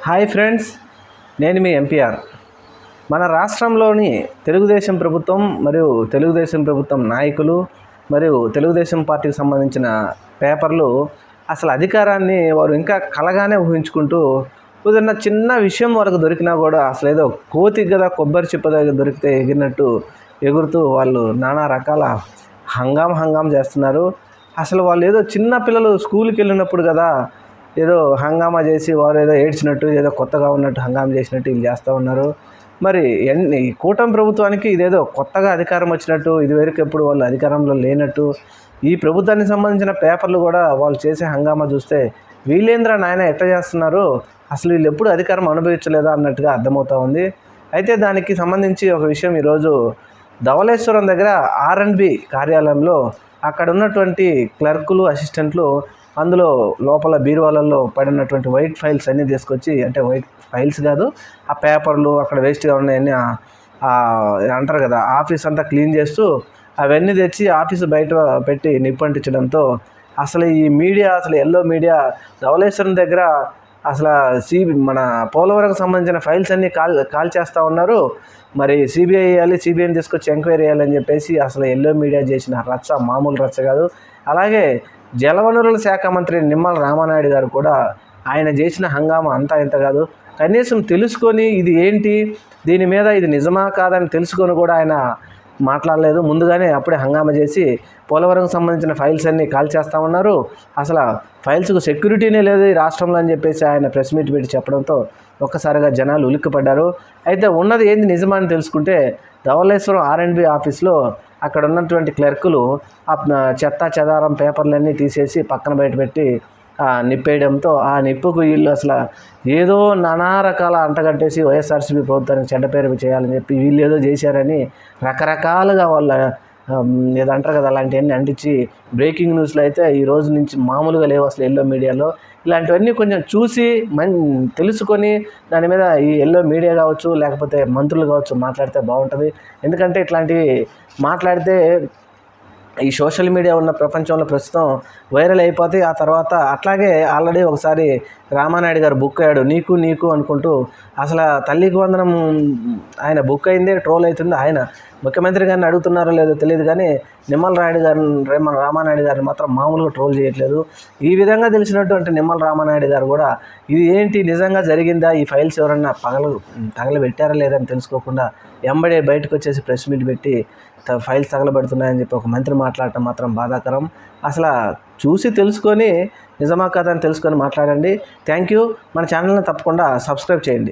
Hi friends, నేను మీ MPR. మన రాష్ట్రంలోని తెలుగుదేశం ప్రభుత్వం మరియు తెలుగుదేశం ప్రభుత్వం నాయకులు మరియు తెలుగుదేశం పార్టీకి సంబంధించిన పేపర్లు అసలు అధికారాన్ని వారు ఇంకా కలగానే ఊహించుకుంటూ ఏదన్నా చిన్న విషయం వరకు దొరికినా కూడా అసలు ఏదో కోతికి కదా కొబ్బరి చిప్ప దగ్గర దొరికితే ఎగిరినట్టు ఎగురుతూ వాళ్ళు నానా రకాల హంగాం చేస్తున్నారు. అసలు వాళ్ళు ఏదో చిన్న పిల్లలు స్కూల్కి వెళ్ళినప్పుడు కదా ఏదో హంగామా చేసి వారు ఏదో ఏడ్చినట్టు ఏదో కొత్తగా ఉన్నట్టు హంగామా చేసినట్టు వీళ్ళు చేస్తూ ఉన్నారు. మరి ఈ కూటమి ప్రభుత్వానికి ఇదేదో కొత్తగా అధికారం వచ్చినట్టు, ఇదివరకు ఎప్పుడు వాళ్ళు అధికారంలో లేనట్టు, ఈ ప్రభుత్వానికి సంబంధించిన పేపర్లు కూడా వాళ్ళు చేసే హంగామా చూస్తే వీళ్ళేంద్ర నాయన ఎట్లా చేస్తున్నారు, అసలు వీళ్ళు ఎప్పుడు అధికారం అనుభవించలేదా అన్నట్టుగా అర్థమవుతూ ఉంది. అయితే దానికి సంబంధించి ఒక విషయం ఈరోజు ధవళేశ్వరం దగ్గర R&B కార్యాలయంలో అక్కడ ఉన్నటువంటి క్లర్కులు, అసిస్టెంట్లు అందులో లోపల బీరువాలలో పడినటువంటి వైట్ ఫైల్స్ అన్నీ తీసుకొచ్చి, అంటే వైట్ ఫైల్స్ కాదు, ఆ పేపర్లు అక్కడ వేస్ట్గా ఉన్నాయని అంటారు కదా, ఆఫీస్ అంతా క్లీన్ చేస్తూ అవన్నీ తెచ్చి ఆఫీసు బయట పెట్టి నిప్పంటించడంతో అసలు ఈ మీడియా, అసలు ఎల్లో మీడియా ధవళేశ్వరం దగ్గర అసలు మన పోలవరంకి సంబంధించిన ఫైల్స్ అన్నీ కాల్ చేస్తూ ఉన్నారు. మరి సిబిఐ వేయాలి, సిబిఐని తీసుకొచ్చి ఎంక్వైరీ చేయాలని చెప్పేసి అసలు ఎల్లో మీడియా చేసిన రచ్చ మామూలు రచ్చ కాదు. అలాగే జలవనరుల శాఖ మంత్రి నిమ్మల రామానాయుడు గారు కూడా ఆయన చేసిన హంగామా అంతా ఇంత కాదు. కనీసం తెలుసుకొని ఇది ఏంటి, దీని మీద ఇది నిజమా కాదని తెలుసుకొని కూడా ఆయన మాట్లాడలేదు. ముందుగానే అప్పుడే హంగామా చేసి పోలవరంకి సంబంధించిన ఫైల్స్ అన్నీ కాల్ చేస్తూ ఉన్నారు. అసలు ఫైల్స్కు సెక్యూరిటీనే లేదు ఈ రాష్ట్రంలో అని చెప్పేసి ఆయన ప్రెస్ మీట్ పెట్టి చెప్పడంతో ఒక్కసారిగా జనాలు ఉలిక్కిపడ్డారు. అయితే ఉన్నది ఏంది నిజమా అని తెలుసుకుంటే ధవళేశ్వరం R&B ఆఫీస్లో అక్కడ ఉన్నటువంటి క్లర్కులు చెత్త చెదారం పేపర్లన్నీ తీసేసి పక్కన బయటపెట్టి నిప్పేయడంతో ఆ నిప్పుకు వీళ్ళు అసలు ఏదో నానా రకాల అంటగట్టేసి వైఎస్ఆర్సీపీ ప్రభుత్వానికి చెడ్డ పేరు చేయాలని చెప్పి వీళ్ళు ఏదో చేశారని రకరకాలుగా వాళ్ళ ఏదంటారు కదా అలాంటివన్నీ అంటించి బ్రేకింగ్ న్యూస్లో అయితే ఈ రోజు నుంచి మామూలుగా లేవు అసలు ఎల్లో మీడియాలో. ఇలాంటివన్నీ కొంచెం చూసి తెలుసుకొని దాని మీద ఈ ఎల్లో మీడియా కావచ్చు, లేకపోతే మంత్రులు కావచ్చు మాట్లాడితే బాగుంటుంది. ఎందుకంటే ఇట్లాంటివి మాట్లాడితే ఈ సోషల్ మీడియా ఉన్న ప్రపంచంలో ప్రస్తుతం వైరల్ అయిపోతే ఆ తర్వాత అట్లాగే ఆల్రెడీ ఒకసారి రామానాయుడు గారు బుక్ అయ్యాడు నీకు అనుకుంటూ. అసలు తల్లికి వందనం ఆయన బుక్ అయిందే ట్రోల్ అవుతుంది. ఆయన ముఖ్యమంత్రి గారిని అడుగుతున్నారో లేదో తెలియదు కానీ రామానాయుడు గారిని మాత్రం మామూలుగా ట్రోల్ చేయట్లేదు. ఈ విధంగా తెలిసినటువంటి నిమ్మల రామానాయుడు గారు కూడా ఇది ఏంటి నిజంగా జరిగిందా, ఈ ఫైల్స్ ఎవరన్నా తగలబెట్టారా లేదని తెలుసుకోకుండా ఎంబడే బయటకు వచ్చేసి ప్రెస్ మీట్ పెట్టి ఫైల్స్ తగలబెడుతున్నాయని చెప్పి ఒక మంత్రి మాట్లాడటం మాత్రం బాధాకరం. అసలు చూసి తెలుసుకొని నిజమా కాదని తెలుసుకొని మాట్లాడండి. Thank you. మన ఛానల్ని తప్పకుండా సబ్స్క్రైబ్ చేయండి.